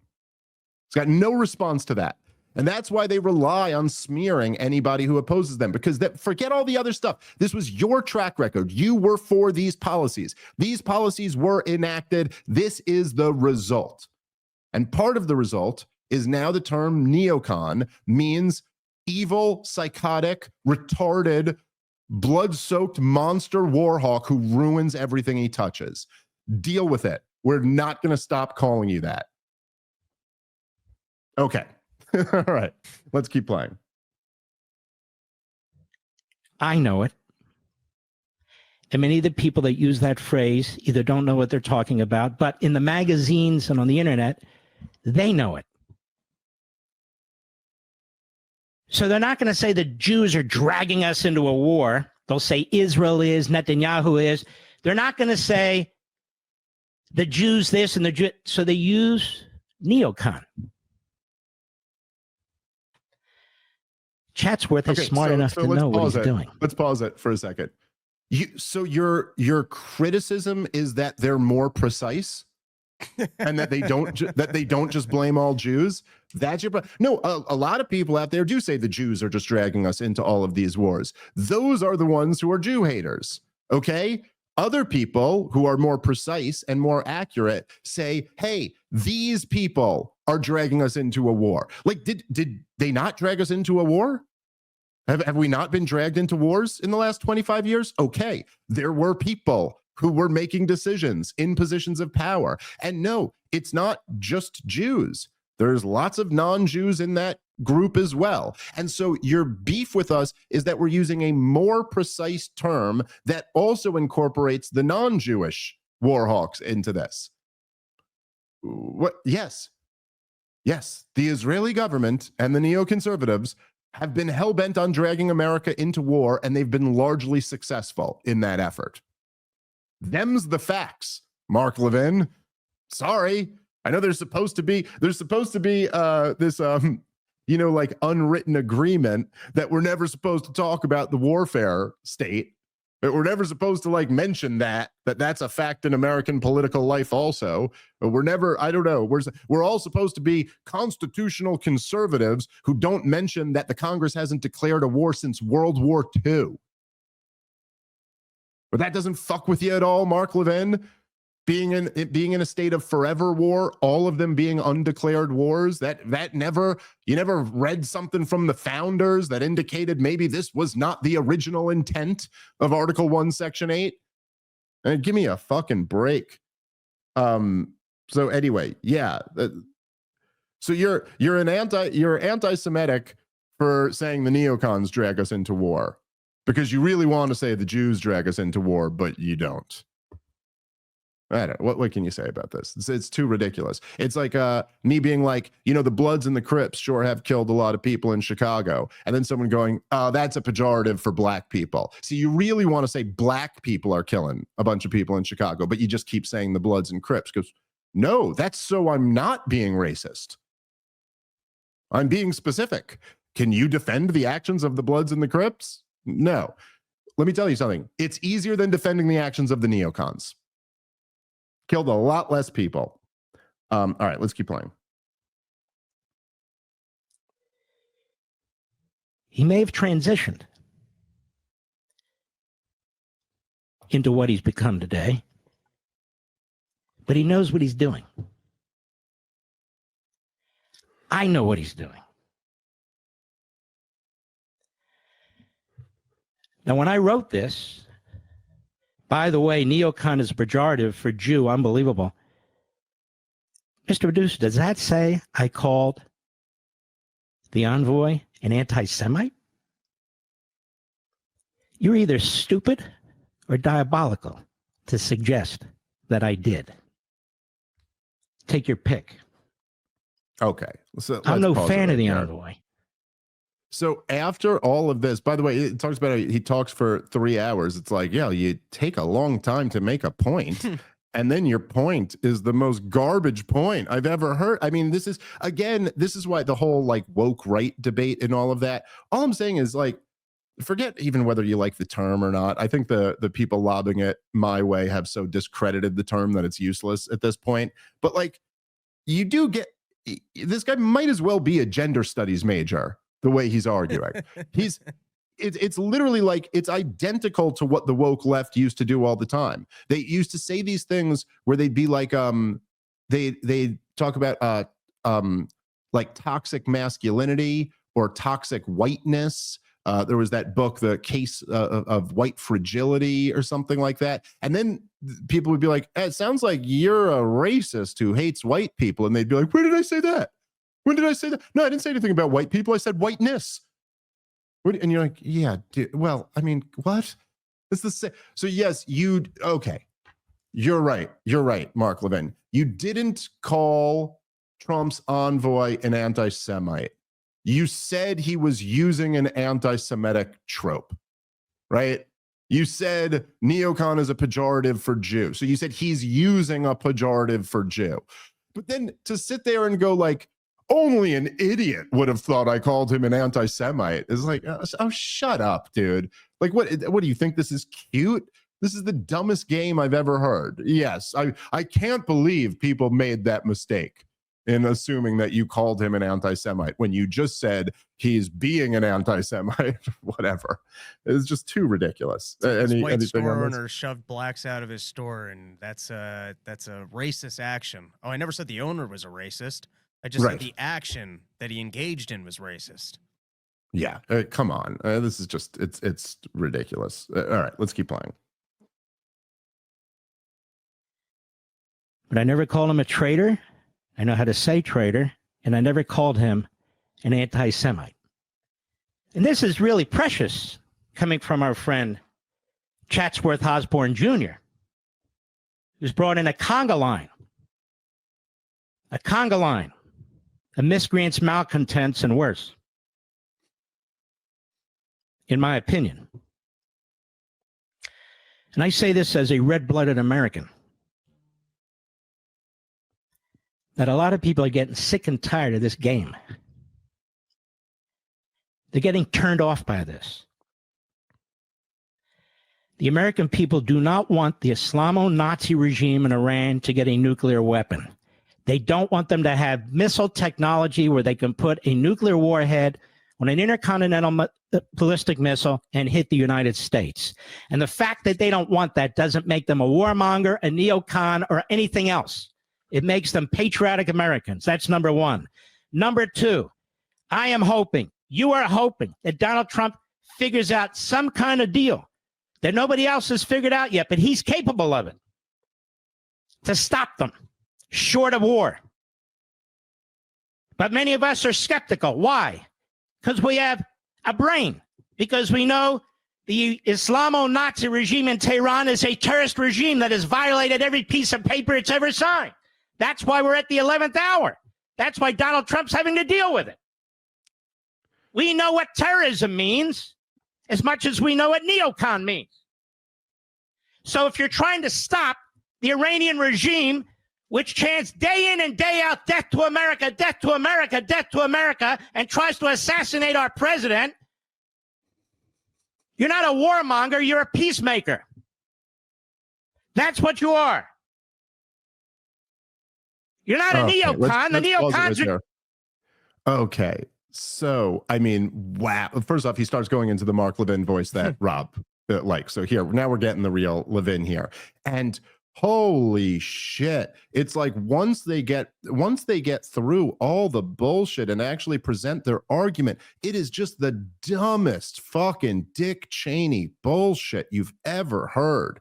[SPEAKER 1] He's got no response to that. And that's why they rely on smearing anybody who opposes them, because forget all the other stuff. This was your track record. You were for these policies. These policies were enacted. This is the result. And part of the result is now the term neocon means evil, psychotic, retarded, blood-soaked monster warhawk who ruins everything he touches. Deal with it. We're not going to stop calling you that. Okay. All right. Let's keep playing.
[SPEAKER 4] I know it. And many of the people that use that phrase either don't know what they're talking about, but in the magazines and on the internet, they know it. So they're not going to say the Jews are dragging us into a war. They'll say Israel is, Netanyahu is. They're not going to say the Jews this and the Jew. So they use neocon. Chatsworth is smart enough to know what he's doing.
[SPEAKER 1] Let's pause it for a second. So your criticism is that they're more precise and that they don't just blame all Jews. That's your no. A lot of people out there do say the Jews are just dragging us into all of these wars. Those are the ones who are Jew haters. Okay. Other people who are more precise and more accurate say, hey, these people are dragging us into a war. Like, did they not drag us into a war? Have we not been dragged into wars in the last 25 years? Okay. There were people who were making decisions in positions of power. And no, it's not just Jews. There's lots of non-Jews in that group as well. And so your beef with us is that we're using a more precise term that also incorporates the non-Jewish war hawks into this. What? Yes. Yes, the Israeli government and the neoconservatives have been hell-bent on dragging America into war, and they've been largely successful in that effort. Them's the facts, Mark Levin. Sorry. I know there's supposed to be this like unwritten agreement that we're never supposed to talk about the warfare state. But we're never supposed to like mention that's a fact in American political life also. But we're never, I don't know, we're all supposed to be constitutional conservatives who don't mention that the Congress hasn't declared a war since World War II. But that doesn't fuck with you at all, Mark Levin? Being in a state of forever war, all of them being undeclared wars, that never, you never read something from the founders that indicated maybe this was not the original intent of Article 1, Section 8? And give me a fucking break. So anyway, yeah. So you're anti-Semitic for saying the neocons drag us into war because you really want to say the Jews drag us into war, but you don't. I don't know. What can you say about this? It's too ridiculous. It's like me being like, you know, the Bloods and the Crips sure have killed a lot of people in Chicago. And then someone going, oh, that's a pejorative for black people. So you really want to say black people are killing a bunch of people in Chicago, but you just keep saying the Bloods and Crips because no, that's so I'm not being racist. I'm being specific. Can you defend the actions of the Bloods and the Crips? No. Let me tell you something. It's easier than defending the actions of the neocons. Killed a lot less people. All right, let's keep playing.
[SPEAKER 4] He may have transitioned into what he's become today, but he knows what he's doing. I know what he's doing. Now, when I wrote this, by the way, neocon is a pejorative for Jew. Unbelievable. Mr. Producer, does that say I called the envoy an anti-Semite? You're either stupid or diabolical to suggest that I did. Take your pick.
[SPEAKER 1] Okay. So
[SPEAKER 4] I'm no fan of the envoy.
[SPEAKER 1] So after all of this, by the way, it talks about he talks for 3 hours. It's like, yeah, you take a long time to make a point. And then your point is the most garbage point I've ever heard. I mean, this is why the whole like woke right debate and all of that. All I'm saying is like, forget even whether you like the term or not. I think the people lobbing it my way have so discredited the term that it's useless at this point. But like, you do get, this guy might as well be a gender studies major. The way he's arguing, it's literally like it's identical to what the woke left used to do all the time. They used to say these things where they'd be like, they talk about like toxic masculinity or toxic whiteness. There was that book, The Case of White Fragility or something like that. And then people would be like, it sounds like you're a racist who hates white people. And they'd be like, where did I say that? When did I say that? No, I didn't say anything about white people. I said whiteness. And you're like, yeah, dude, well, I mean, what? It's the same. So yes, okay. You're right. You're right, Mark Levin. You didn't call Trump's envoy an anti-Semite. You said he was using an anti-Semitic trope, right? You said neocon is a pejorative for Jew. So you said he's using a pejorative for Jew. But then to sit there and go like, only an idiot would have thought I called him an anti-Semite. It's like, oh, shut up, dude. Like, what do you think this is cute? This is the dumbest game I've ever heard. Yes, I can't believe people made that mistake in assuming that you called him an anti-Semite when you just said he's being an anti-Semite. Whatever. It's just too ridiculous.
[SPEAKER 2] His white store owner shoved blacks out of his store, and that's a racist action. Oh, I never said the owner was a racist. I just said the action that he engaged in was racist.
[SPEAKER 1] Yeah, come on. This is just, it's ridiculous. All right, let's keep playing.
[SPEAKER 4] But I never called him a traitor. I know how to say traitor. And I never called him an anti-Semite. And this is really precious coming from our friend Chatworth Osborne Jr., who's brought in a conga line. A conga line. of miscreants, malcontents, and worse, in my opinion. And I say this as a red-blooded American, that a lot of people are getting sick and tired of this game. They're getting turned off by this. The American people do not want the Islamo-Nazi regime in Iran to get a nuclear weapon. They don't want them to have missile technology where they can put a nuclear warhead on an intercontinental ballistic missile and hit the United States. And the fact that they don't want that doesn't make them a warmonger, a neocon, or anything else. It makes them patriotic Americans. That's number one. Number two, I am hoping, you are hoping, that Donald Trump figures out some kind of deal that nobody else has figured out yet, but he's capable of it, to stop them, short of war. But many of us are skeptical. Why? Because we have a brain, because we know the Islamo-Nazi regime in Tehran is a terrorist regime that has violated every piece of paper it's ever signed. That's why we're at the 11th hour. That's why Donald Trump's having to deal with it. We know what terrorism means as much as we know what neocon means. So if you're trying to stop the Iranian regime, which chants day in and day out, death to America, death to America, death to America, and tries to assassinate our president, you're not a warmonger, you're a peacemaker. That's what you are. You're not a neocon. The neocons are...
[SPEAKER 1] Okay. So, I mean, wow. First off, he starts going into the Mark Levin voice that Rob likes. So here, now we're getting the real Levin here. And holy shit. It's like once they get through all the bullshit and actually present their argument, it is just the dumbest fucking Dick Cheney bullshit you've ever heard.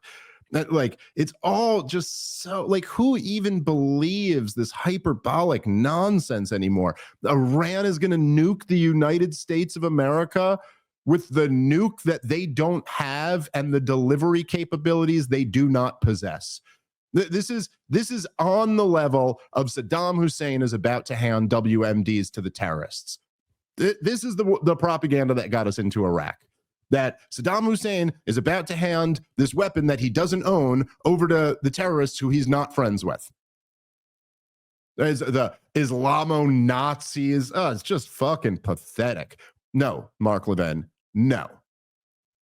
[SPEAKER 1] Like, it's all just so, like, who even believes this hyperbolic nonsense anymore? Iran is going to nuke the United States of America with the nuke that they don't have and the delivery capabilities they do not possess. This is on the level of Saddam Hussein is about to hand WMDs to the terrorists. This is the propaganda that got us into Iraq. That Saddam Hussein is about to hand this weapon that he doesn't own over to the terrorists who he's not friends with. There's the Islamo-Nazis. Oh, it's just fucking pathetic. No, Mark Levin, no.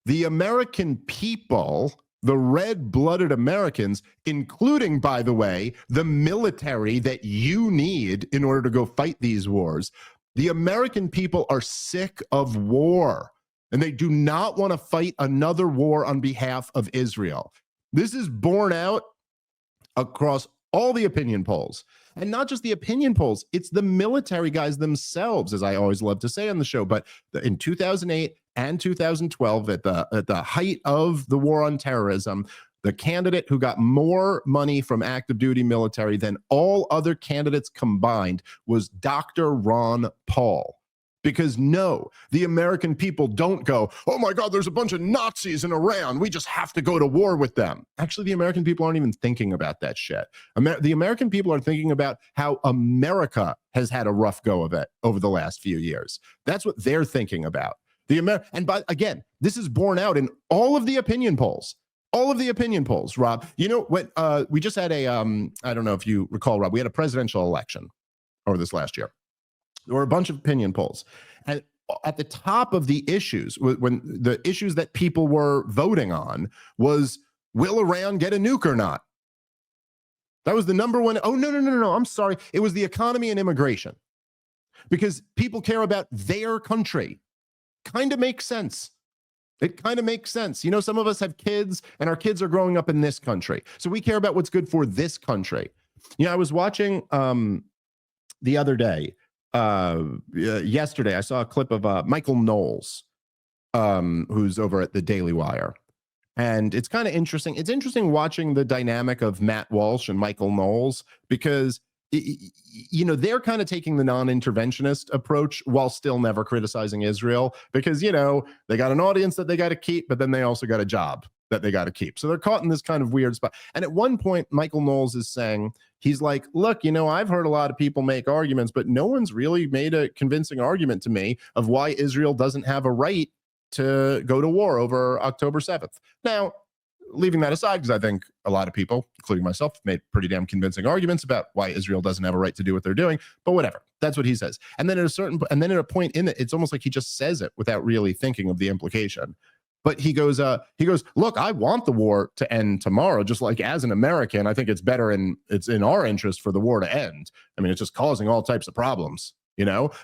[SPEAKER 1] The American people, the red-blooded Americans, including, by the way, the military that you need in order to go fight these wars, the American people are sick of war. And they do not want to fight another war on behalf of Israel. This is borne out across all the opinion polls. And not just the opinion polls, it's the military guys themselves, as I always love to say on the show. But in 2008 and 2012, at the height of the war on terrorism, the candidate who got more money from active duty military than all other candidates combined was Dr. Ron Paul. Because no, the American people don't go, oh my God, there's a bunch of Nazis in Iran. We just have to go to war with them. Actually, the American people aren't even thinking about that shit. The American people are thinking about how America has had a rough go of it over the last few years. That's what they're thinking about. Again, this is borne out in all of the opinion polls. All of the opinion polls, Rob. You know what? We just had I don't know if you recall, Rob, we had a presidential election over this last year. There were a bunch of opinion polls. And at the top of the issues, when the issues that people were voting on was, will Iran get a nuke or not? That was the number one. Oh, no. I'm sorry. It was the economy and immigration. Because people care about their country. Kind of makes sense. It kind of makes sense. You know, some of us have kids and our kids are growing up in this country. So we care about what's good for this country. You know, I was watching the other day, yesterday, I saw a clip of Michael Knowles, who's over at the Daily Wire. And it's kind of interesting. It's interesting watching the dynamic of Matt Walsh and Michael Knowles because, you know, they're kind of taking the non-interventionist approach while still never criticizing Israel because, you know, they got an audience that they got to keep, but then they also got a job that they got to keep. So they're caught in this kind of weird spot. And at one point, Michael Knowles is saying, he's like, look, you know, I've heard a lot of people make arguments, but no one's really made a convincing argument to me of why Israel doesn't have a right to go to war over October 7th. Now, leaving that aside, because I think a lot of people, including myself, made pretty damn convincing arguments about why Israel doesn't have a right to do what they're doing, but whatever. That's what he says. And then at a point in it, it's almost like he just says it without really thinking of the implication. But he goes, look, I want the war to end tomorrow. Just like as an American, I think it's better and it's in our interest for the war to end. I mean, it's just causing all types of problems,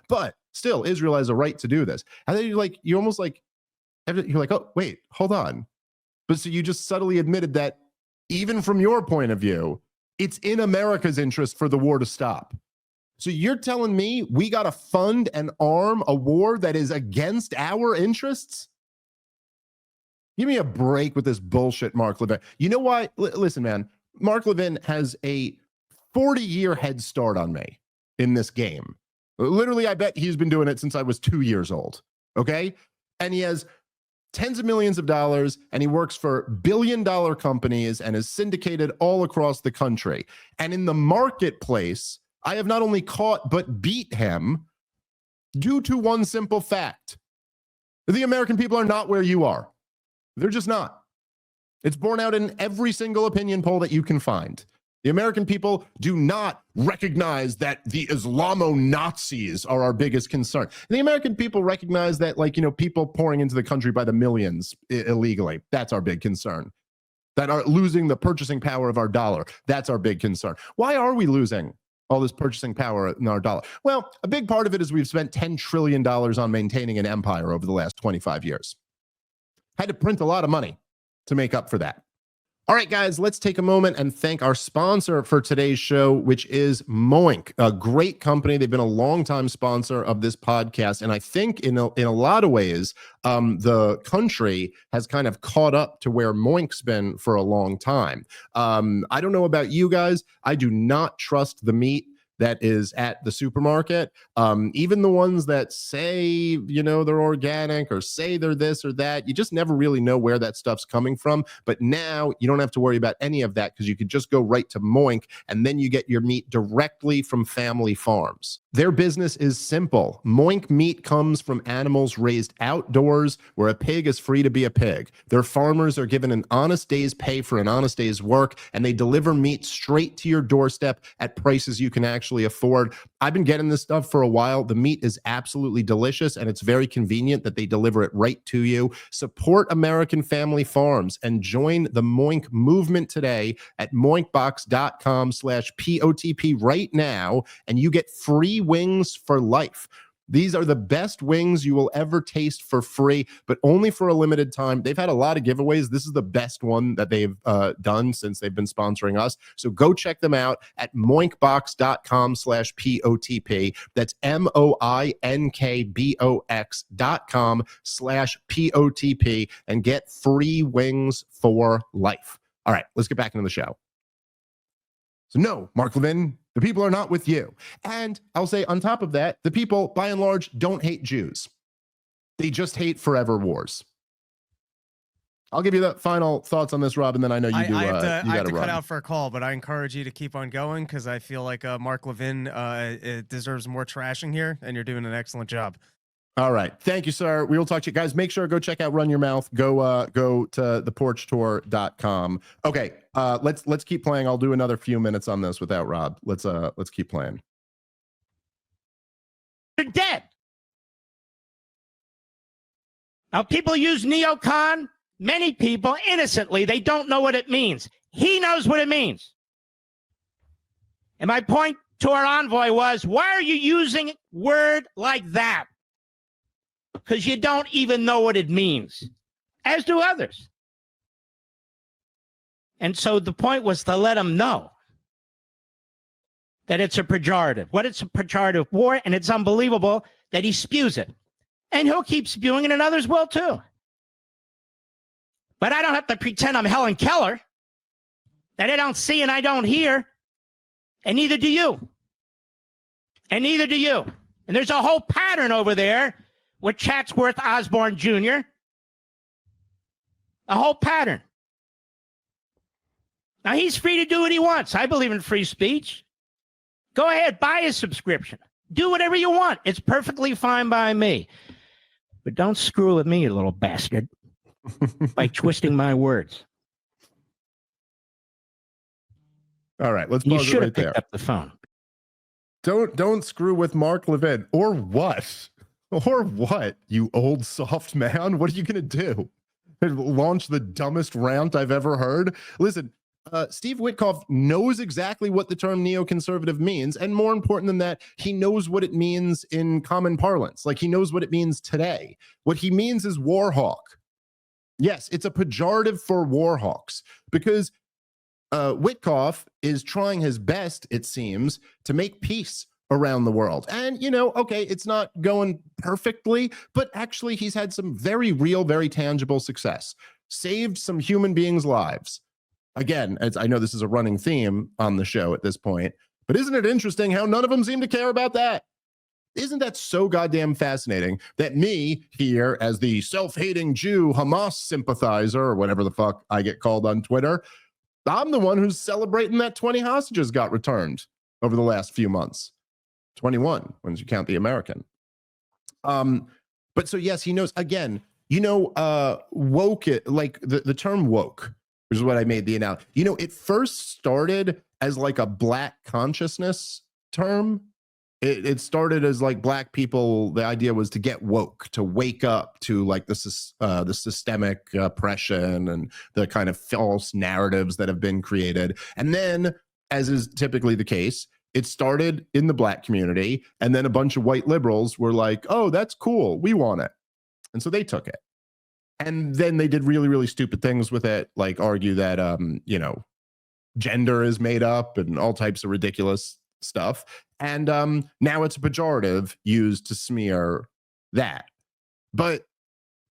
[SPEAKER 1] but still Israel has a right to do this. And then you're almost like, you're like, oh, wait, hold on. But so you just subtly admitted that even from your point of view, it's in America's interest for the war to stop. So you're telling me we got to fund and arm a war that is against our interests? Give me a break with this bullshit, Mark Levin. You know why? Listen, man, Mark Levin has a 40-year head start on me in this game. Literally, I bet he's been doing it since I was 2 years old. Okay? And he has tens of millions of dollars, and he works for billion-dollar companies and is syndicated all across the country. And in the marketplace, I have not only caught but beat him due to one simple fact. The American people are not where you are. They're just not. It's borne out in every single opinion poll that you can find. The American people do not recognize that the Islamo-Nazis are our biggest concern. And the American people recognize that, people pouring into the country by the millions illegally, that's our big concern. That are losing the purchasing power of our dollar, that's our big concern. Why are we losing all this purchasing power in our dollar? Well, a big part of it is we've spent $10 trillion on maintaining an empire over the last 25 years. Had to print a lot of money to make up for that. All right, guys, let's take a moment and thank our sponsor for today's show, which is Moink, a great company. They've been a longtime sponsor of this podcast. And I think in a lot of ways, the country has kind of caught up to where Moink's been for a long time. I don't know about you guys. I do not trust the meat that is at the supermarket. Even the ones that say, they're organic or say they're this or that, you just never really know where that stuff's coming from. But now you don't have to worry about any of that because you could just go right to Moink and then you get your meat directly from family farms. Their business is simple. Moink meat comes from animals raised outdoors where a pig is free to be a pig. Their farmers are given an honest day's pay for an honest day's work, and they deliver meat straight to your doorstep at prices you can actually afford. I've been getting this stuff for a while. The meat is absolutely delicious, and it's very convenient that they deliver it right to you. Support American family farms and join the Moink movement today at moinkbox.com/POTP right now, and you get free wings for life. These are the best wings you will ever taste for free, but only for a limited time. They've had a lot of giveaways. This is the best one that they've done since they've been sponsoring us. So go check them out at moinkbox.com/POTP. That's moinkbox.com/POTP and get free wings for life. All right, let's get back into the show. So no, Mark Levin, the people are not with you. And I'll say on top of that, the people, by and large, don't hate Jews. They just hate forever wars. I'll give you the final thoughts on this, Rob, and then I know you do.
[SPEAKER 2] I have
[SPEAKER 1] you
[SPEAKER 2] to
[SPEAKER 1] run.
[SPEAKER 2] cut out for a call, but I encourage you to keep on going because I feel like Mark Levin deserves more trashing here, and you're doing an excellent job.
[SPEAKER 1] All right. Thank you, sir. We will talk to you guys. Make sure go check out Run Your Mouth. Go to theporchtour.com. Okay. Let's keep playing. I'll do another few minutes on this without Rob. Let's keep playing.
[SPEAKER 4] They're dead. Now people use neocon. Many people innocently, they don't know what it means. He knows what it means. And my point to our envoy was, why are you using a word like that? Because you don't even know what it means, as do others. And so the point was to let him know that it's a pejorative. What it's a pejorative war, and it's unbelievable that he spews it. And he'll keep spewing it, and others will too. But I don't have to pretend I'm Helen Keller, that I don't see and I don't hear, and neither do you. And neither do you. And there's a whole pattern over there with Chatworth Osborne Jr. A whole pattern. Now, he's free to do what he wants. I believe in free speech. Go ahead, buy a subscription. Do whatever you want. It's perfectly fine by me. But don't screw with me, you little bastard, by twisting my words.
[SPEAKER 1] All right, let's
[SPEAKER 4] You
[SPEAKER 1] pause it
[SPEAKER 4] should
[SPEAKER 1] right
[SPEAKER 4] have picked
[SPEAKER 1] there.
[SPEAKER 4] up the phone.
[SPEAKER 1] Don't screw with Mark Levin. Or what? Or what, you old soft man? What are you going to do? launch the dumbest rant I've ever heard. Listen, Steve Witkoff knows exactly what the term neoconservative means. And more important than that, he knows what it means in common parlance. Like, he knows what it means today. What he means is war hawk. Yes, it's a pejorative for war hawks, because Witkoff is trying his best, it seems, to make peace around the world. And, okay, it's not going perfectly, but actually he's had some very real, very tangible success. Saved some human beings' lives. Again, as I know this is a running theme on the show at this point, but isn't it interesting how none of them seem to care about that? Isn't that so goddamn fascinating that me here, as the self-hating Jew Hamas sympathizer, or whatever the fuck I get called on Twitter, I'm the one who's celebrating that 20 hostages got returned over the last few months. 21, when you count the American. But so yes, he knows. Again, woke, like the term woke, which is what I made the analogy. It first started as like a black consciousness term. It started as like black people. The idea was to get woke, to wake up to like the systemic oppression and the kind of false narratives that have been created. And then, as is typically the case, it started in the black community, and then a bunch of white liberals were like, "Oh, that's cool. We want it." And so they took it. And then they did really, really stupid things with it, like argue that, gender is made up and all types of ridiculous stuff. And now it's a pejorative used to smear that. But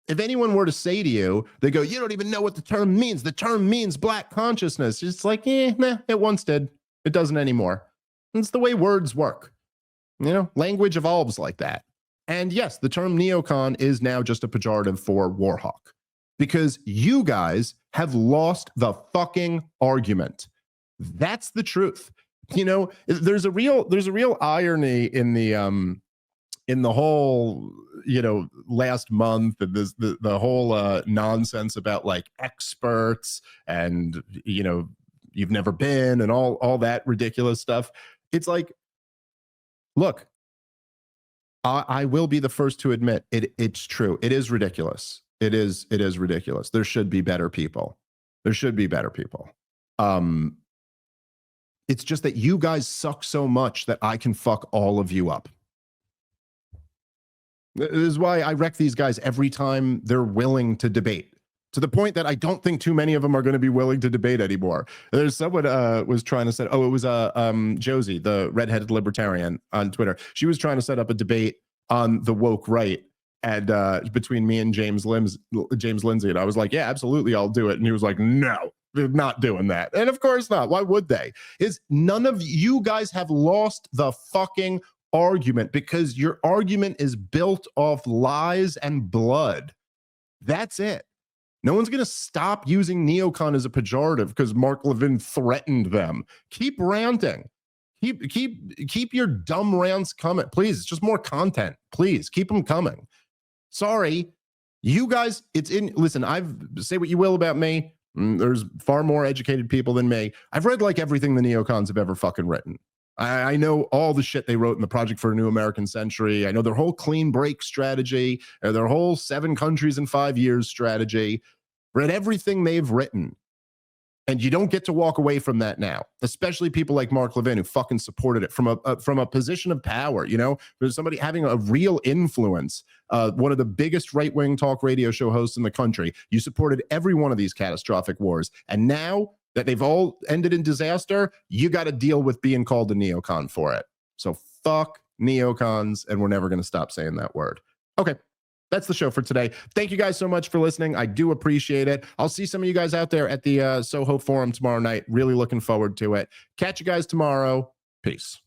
[SPEAKER 1] if anyone were to say to you, they go, "You don't even know what the term means. The term means black consciousness." It's like, nah, it once did. It doesn't anymore. It's the way words work. Language evolves like that. And yes, the term neocon is now just a pejorative for warhawk, because you guys have lost the fucking argument. That's the truth. There's a real irony in the whole, last month, and the whole nonsense about like experts and, you've never been and all that ridiculous stuff. It's like, look, I will be the first to admit it's true. It is ridiculous. It is ridiculous. There should be better people. It's just that you guys suck so much that I can fuck all of you up. This is why I wreck these guys every time they're willing to debate, to the point that I don't think too many of them are going to be willing to debate anymore. There's someone was trying to set, it was Josie, the redheaded libertarian on Twitter. She was trying to set up a debate on the woke right, and between me and James Lindsay, and I was like, "Yeah, absolutely, I'll do it." And he was like, "No, they're not doing that." And of course not. Why would they? None of you guys have lost the fucking argument, because your argument is built off lies and blood. That's it. No one's going to stop using neocon as a pejorative because Mark Levin threatened them. Keep ranting. Keep your dumb rants coming. Please, it's just more content. Please, keep them coming. Sorry, you guys, listen, say what you will about me. There's far more educated people than me. I've read like everything the neocons have ever fucking written. I know all the shit they wrote in the Project for a New American Century. I know their whole clean break strategy, their whole 7 countries in 5 years strategy. Read everything they've written. And you don't get to walk away from that now, especially people like Mark Levin, who fucking supported it from a position of power. There's somebody having a real influence, one of the biggest right-wing talk radio show hosts in the country. You supported every one of these catastrophic wars. And now that they've all ended in disaster, you got to deal with being called a neocon for it. So fuck neocons, and we're never going to stop saying that word. Okay. That's the show for today. Thank you guys so much for listening. I do appreciate it. I'll see some of you guys out there at the Soho Forum tomorrow night. Really looking forward to it. Catch you guys tomorrow. Peace.